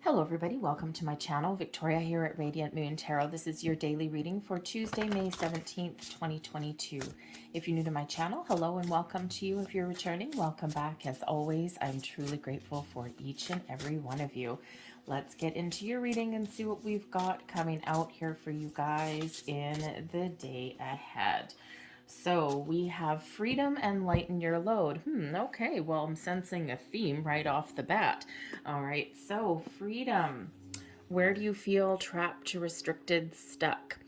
Hello everybody, welcome to my channel. Victoria here at Radiant Moon Tarot. This is your daily reading for Tuesday, May 17th, 2022. If you're new to my channel, hello and welcome to you. If you're returning, welcome back. As always, I'm truly grateful for each and every one of you. Let's get into your reading and see what we've got coming out here for you guys in the day ahead. So we have freedom and lighten your load. Okay, well, I'm sensing a theme right off the bat. All right, so freedom. Where do you feel trapped, restricted, stuck?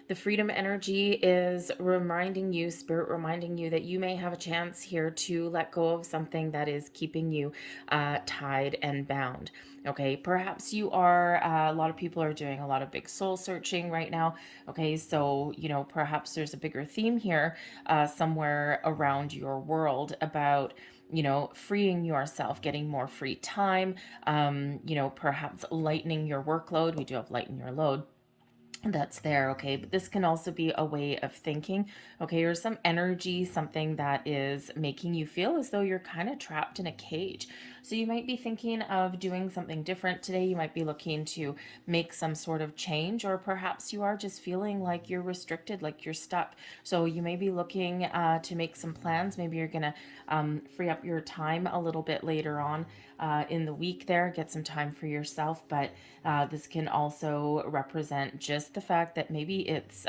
The freedom energy is reminding you, spirit reminding you that you may have a chance here to let go of something that is keeping you tied and bound. Okay, perhaps you are, a lot of people are doing a lot of big soul searching right now. Okay, so, perhaps there's a bigger theme here somewhere around your world about freeing yourself, getting more free time, perhaps lightening your workload. We do have lighten your load that's there. Okay, but this can also be a way of thinking, okay, or some energy, something that is making you feel as though you're kind of trapped in a cage. So you might be thinking of doing something different today. You might be looking to make some sort of change, or perhaps you are just feeling like you're restricted, like you're stuck. So you may be looking to make some plans. Maybe you're gonna free up your time a little bit later on in the week there, get some time for yourself. But this can also represent just the fact that maybe it's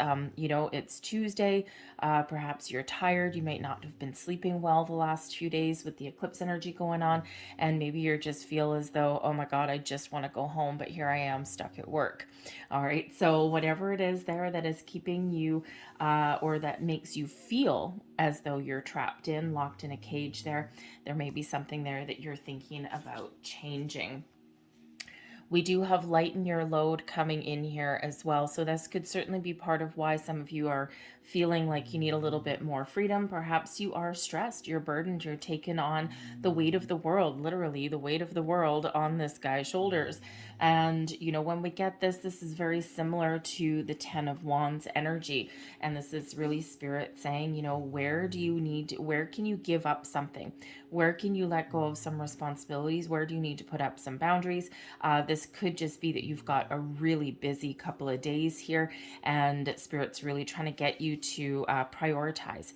Tuesday. Perhaps you're tired. You might not have been sleeping well the last few days with the eclipse energy going on. And maybe you just feel as though, oh my God, I just want to go home, but here I am stuck at work. All right. So whatever it is there that is keeping you or that makes you feel as though you're trapped in, locked in a cage there may be something there that you're thinking about changing. We do have lighten your load coming in here as well. So this could certainly be part of why some of you are feeling like you need a little bit more freedom. Perhaps you are stressed, you're burdened, you're taking on the weight of the world, literally the weight of the world on this guy's shoulders. And, when we get this is very similar to the 10 of Wands energy. And this is really spirit saying, where can you give up something? Where can you let go of some responsibilities? Where do you need to put up some boundaries? This could just be that you've got a really busy couple of days here, and Spirit's really trying to get you to prioritize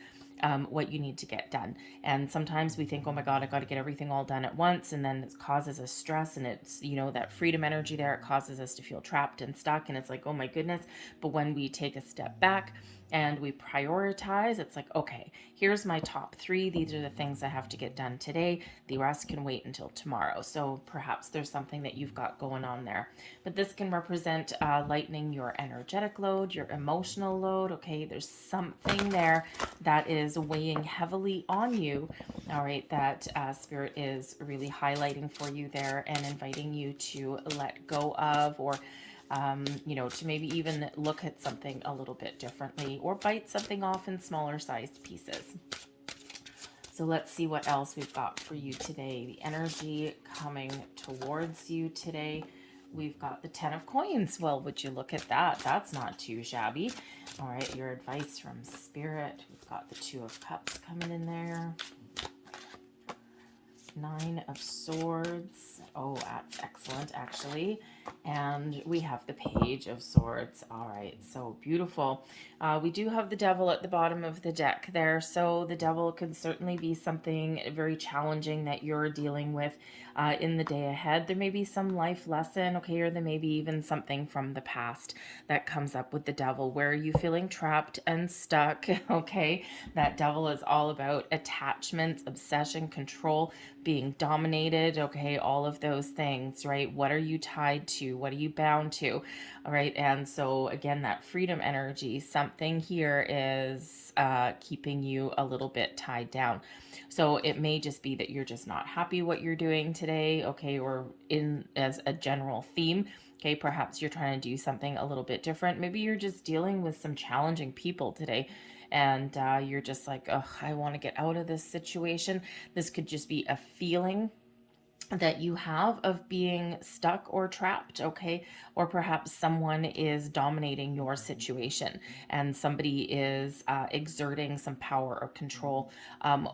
what you need to get done. And sometimes we think, oh my God, I got to get everything all done at once. And then it causes us stress, and it's, that freedom energy there, it causes us to feel trapped and stuck. And it's like, oh my goodness. But when we take a step back and we prioritize, it's like, okay, here's my top 3. These are the things I have to get done today. The rest can wait until tomorrow. So perhaps there's something that you've got going on there. But this can represent lightening your energetic load, your emotional load. Okay, there's something there that is weighing heavily on you. All right, that Spirit is really highlighting for you there and inviting you to let go of, or to maybe even look at something a little bit differently, or bite something off in smaller sized pieces. So let's see what else we've got for you today. The energy coming towards you today. We've got the 10 of coins. Well, would you look at that? That's not too shabby. All right, your advice from Spirit. We've got the 2 of cups coming in there. 9 of swords. Oh, that's excellent, actually. And we have the Page of Swords. All right, so beautiful. We do have the Devil at the bottom of the deck there. So the Devil can certainly be something very challenging that you're dealing with in the day ahead. There may be some life lesson, okay, or there may be even something from the past that comes up with the Devil. Where are you feeling trapped and stuck? Okay, that Devil is all about attachments, obsession, control, being dominated, okay, all of those things, right? What are you tied to? What are you bound to? All right, and so again, that freedom energy, something here is keeping you a little bit tied down. So it may just be that you're just not happy what you're doing today, okay, or in as a general theme. Okay, perhaps you're trying to do something a little bit different. Maybe you're just dealing with some challenging people today, and you're just like, oh, I want to get out of this situation. This could just be a feeling that you have of being stuck or trapped, okay? Or perhaps someone is dominating your situation and somebody is exerting some power or control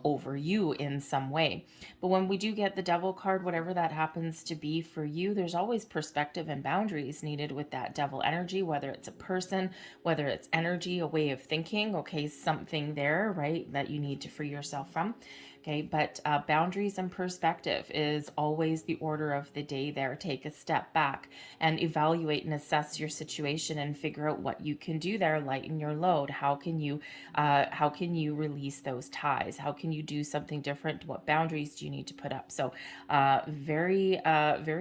over you in some way. But when we do get the Devil card, whatever that happens to be for you, there's always perspective and boundaries needed with that Devil energy, whether it's a person, whether it's energy, a way of thinking, okay, something there, right, that you need to free yourself from. Okay, but boundaries and perspective is always the order of the day there. Take a step back and evaluate and assess your situation and figure out what you can do there. Lighten your load. How can you release those ties? How can you do something different? What boundaries do you need to put up? So very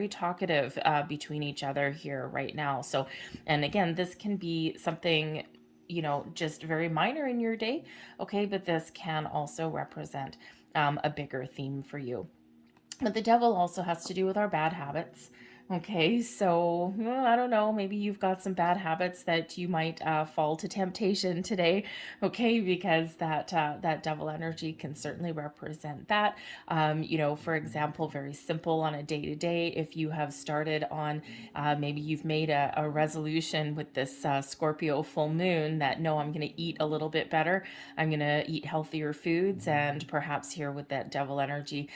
talkative between each other here right now. So, and again, this can be something, you know, just very minor in your day, okay, but this can also represent a bigger theme for you. But the Devil also has to do with our bad habits. Okay, so I don't know, maybe you've got some bad habits that you might fall to temptation today, okay, because that Devil energy can certainly represent that. You know, for example, very simple on a day-to-day, if you have started on, maybe you've made a resolution with this Scorpio full moon that, no, I'm going to eat a little bit better, I'm going to eat healthier foods, and perhaps here with that Devil energy,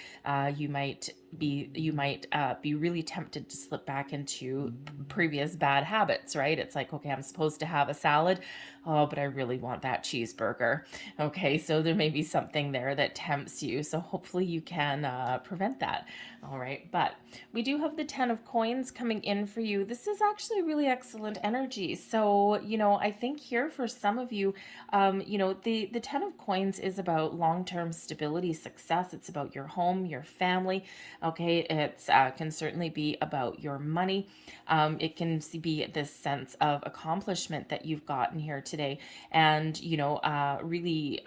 you might be really tempted to slip back into previous bad habits, right? It's like, okay, I'm supposed to have a salad. Oh, but I really want that cheeseburger. Okay, so there may be something there that tempts you. So hopefully you can prevent that. All right, but we do have the 10 of coins coming in for you. This is actually really excellent energy. So, you know, I think here for some of you, you know, the 10 of coins is about long-term stability, success. It's about your home, your family. Okay, it's can certainly be about your money. It can be this sense of accomplishment that you've gotten here today, and you know, really,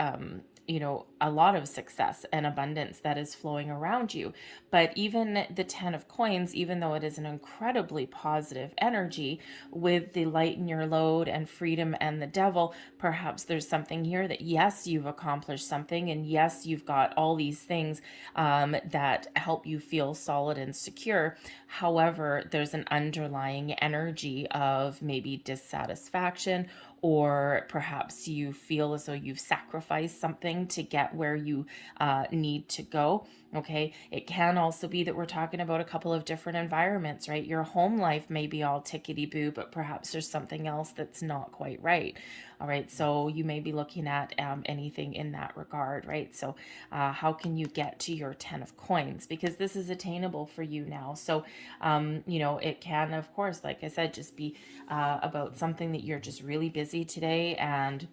you know, a lot of success and abundance that is flowing around you. But even the 10 of coins, even though it is an incredibly positive energy with the lighten your load and freedom and the Devil, perhaps there's something here that, yes, you've accomplished something, and yes, you've got all these things that help you feel solid and secure. However, there's an underlying energy of maybe dissatisfaction, or perhaps you feel as though you've sacrificed something to get where you need to go. Okay, it can also be that we're talking about a couple of different environments, right? Your home life may be all tickety-boo, but perhaps there's something else that's not quite right. All right, so you may be looking at anything in that regard, right? So how can you get to your 10 of coins? Because this is attainable for you now. So, you know, it can, of course, like I said, just be about something that you're just really busy today and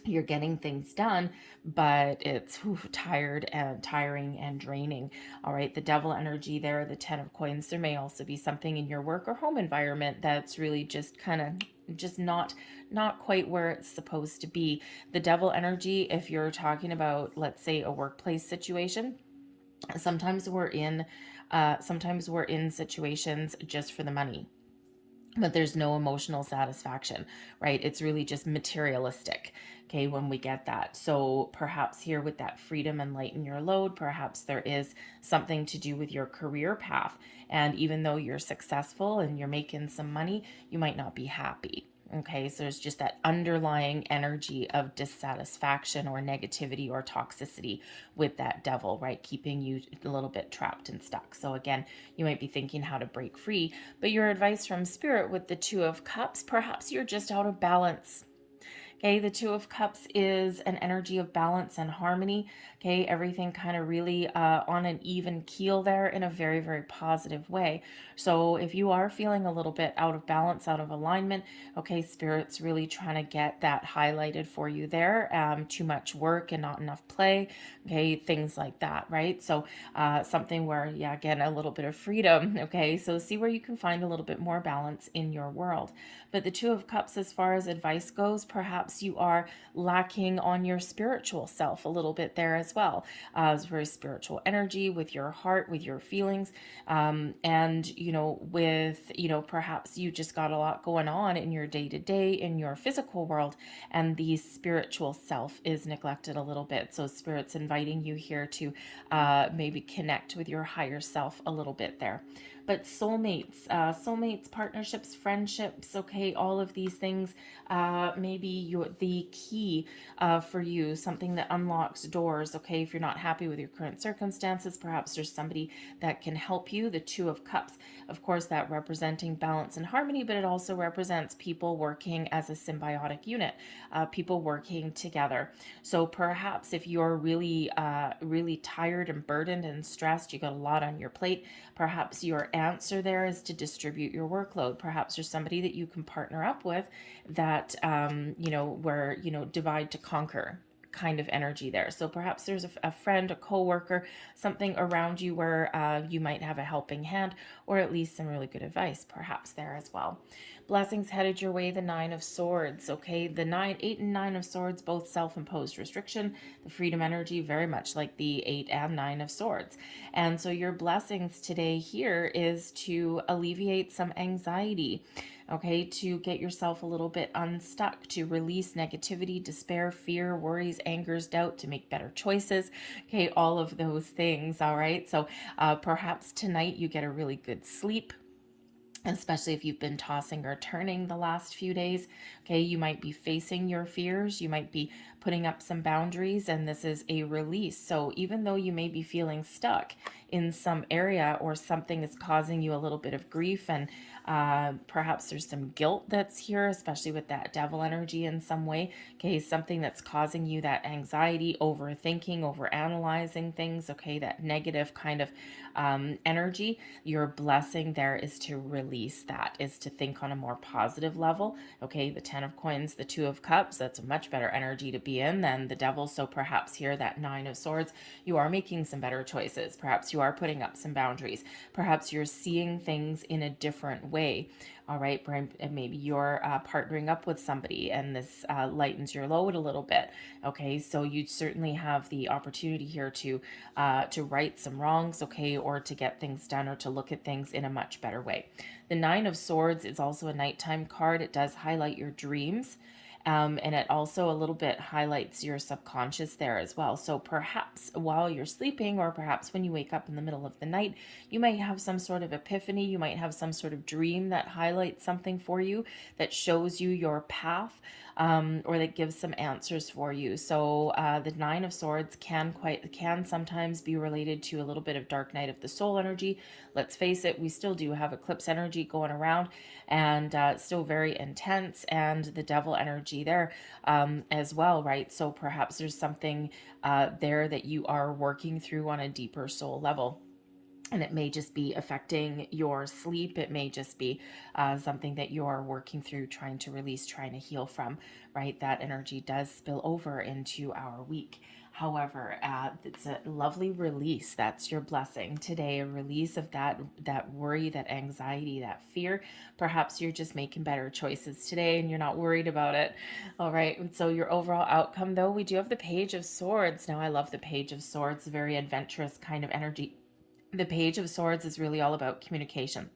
you're getting things done, but it's tired and tiring and draining. All right, the Devil energy there, the 10 of coins, there may also be something in your work or home environment that's really just kind of just not quite where it's supposed to be. The Devil energy, if you're talking about, let's say, a workplace situation, sometimes we're in situations just for the money, but there's no emotional satisfaction, right? It's really just materialistic, okay, when we get that. So perhaps here with that freedom and lighten your load, perhaps there is something to do with your career path. And even though you're successful and you're making some money, you might not be happy. Okay, so there's just that underlying energy of dissatisfaction or negativity or toxicity with that Devil, right? Keeping you a little bit trapped and stuck. So again, you might be thinking how to break free, but your advice from Spirit with the 2 of Cups, perhaps you're just out of balance. Okay, the 2 of Cups is an energy of balance and harmony. Okay, everything kind of really on an even keel there in a very, very positive way. So if you are feeling a little bit out of balance, out of alignment, okay, Spirit's really trying to get that highlighted for you there. Too much work and not enough play. Okay, things like that, right? So something where, yeah, again, a little bit of freedom. Okay, so see where you can find a little bit more balance in your world. But the 2 of Cups, as far as advice goes, perhaps perhaps you are lacking on your spiritual self a little bit there as well. It's very spiritual energy with your heart, with your feelings. And, with, perhaps you just got a lot going on in your day to day, in your physical world, and the spiritual self is neglected a little bit. So Spirit's inviting you here to maybe connect with your higher self a little bit there. But soulmates, partnerships, friendships, okay, all of these things, maybe the key for you, something that unlocks doors, okay, if you're not happy with your current circumstances, perhaps there's somebody that can help you. The Two of Cups, of course, that representing balance and harmony, but it also represents people working as a symbiotic unit, people working together. So perhaps if you're really, really tired and burdened and stressed, you got a lot on your plate, perhaps your answer there is to distribute your workload. Perhaps there's somebody that you can partner up with that, where, divide to conquer kind of energy there. So perhaps there's a friend, a coworker, something around you where you might have a helping hand, or at least some really good advice perhaps there as well. Blessings headed your way, the Nine of Swords, okay? The 8 and 9 of Swords, both self-imposed restriction. The freedom energy, very much like the 8 and 9 of Swords. And so your blessings today here is to alleviate some anxiety, okay? To get yourself a little bit unstuck, to release negativity, despair, fear, worries, angers, doubt, to make better choices, okay? All of those things, all right? So perhaps tonight you get a really good sleep, especially if you've been tossing or turning the last few days. Okay, you might be facing your fears, you might be putting up some boundaries, and this is a release. So even though you may be feeling stuck in some area, or something is causing you a little bit of grief, and perhaps there's some guilt that's here, especially with that devil energy in some way, okay, something that's causing you that anxiety, overthinking, overanalyzing things, okay, that negative kind of energy, your blessing there is to release that, is to think on a more positive level, okay? The 10 of Coins, the 2 of Cups, that's a much better energy to be in than the devil. So perhaps here, that 9 of Swords, you are making some better choices. Perhaps you are putting up some boundaries. Perhaps you're seeing things in a different way. All right, maybe you're partnering up with somebody, and this lightens your load a little bit. Okay, so you certainly have the opportunity here to right some wrongs, okay, or to get things done, or to look at things in a much better way. The 9 of Swords is also a nighttime card. It does highlight your dreams. And it also a little bit highlights your subconscious there as well. So perhaps while you're sleeping, or perhaps when you wake up in the middle of the night, you might have some sort of epiphany. You might have some sort of dream that highlights something for you, that shows you your path, or that gives some answers for you. So the 9 of Swords can sometimes be related to a little bit of dark night of the soul energy. Let's face it, we still do have eclipse energy going around, and still very intense, and the devil energy there as well, right? So perhaps there's something there that you are working through on a deeper soul level. And it may just be affecting your sleep. It may just be something that you're working through, trying to release, trying to heal from, right? That energy does spill over into our week. However, it's a lovely release. That's your blessing today, a release of that worry, that anxiety, that fear. Perhaps you're just making better choices today and you're not worried about it. All right. So your overall outcome, though, we do have the Page of Swords. Now, I love the Page of Swords, very adventurous kind of energy. The Page of Swords is really all about communication.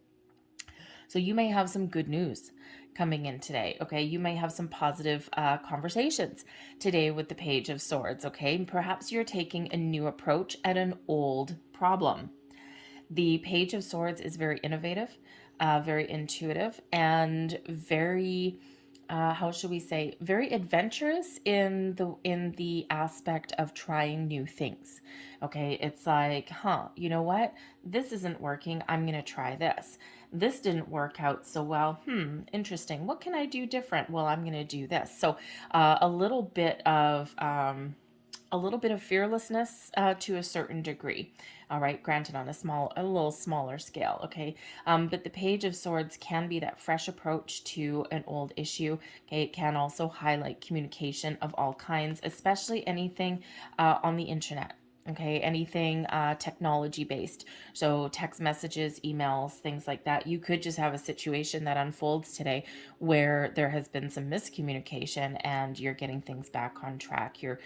So you may have some good news coming in today, okay? You may have some positive conversations today with the Page of Swords, okay? Perhaps you're taking a new approach at an old problem. The Page of Swords is very innovative, very intuitive, and very... how should we say, very adventurous in the aspect of trying new things. Okay, it's like, you know what? This isn't working. I'm going to try this. This didn't work out so well. Interesting. What can I do different? Well, I'm going to do this. So a little bit of fearlessness to a certain degree. All right, granted on a little smaller scale, okay? But the Page of Swords can be that fresh approach to an old issue, okay? It can also highlight communication of all kinds, especially anything on the internet. Okay, anything technology based. So text messages, emails, things like that. You could just have a situation that unfolds today where there has been some miscommunication and you're getting things back on track. You're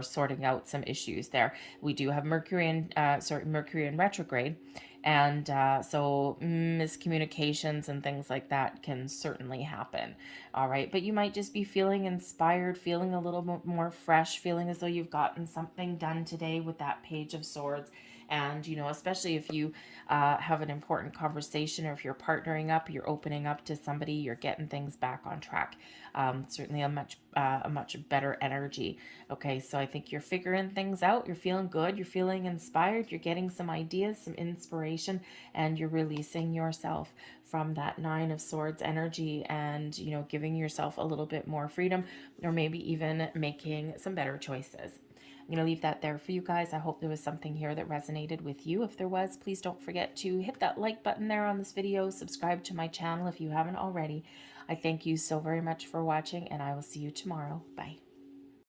sorting out some issues there. We do have Mercury in retrograde. And so miscommunications and things like that can certainly happen. All right. But you might just be feeling inspired, feeling a little bit more fresh, feeling as though you've gotten something done today with that Page of Swords. And, especially if you have an important conversation, or if you're partnering up, you're opening up to somebody, you're getting things back on track. Certainly a much better energy. Okay, so I think you're figuring things out. You're feeling good. You're feeling inspired. You're getting some ideas, some inspiration, and you're releasing yourself from that Nine of Swords energy, and giving yourself a little bit more freedom, or maybe even making some better choices. I'm going to leave that there for you guys. I hope there was something here that resonated with you. If there was, please don't forget to hit that like button there on this video. Subscribe to my channel if you haven't already. I thank you so very much for watching, and I will see you tomorrow. Bye.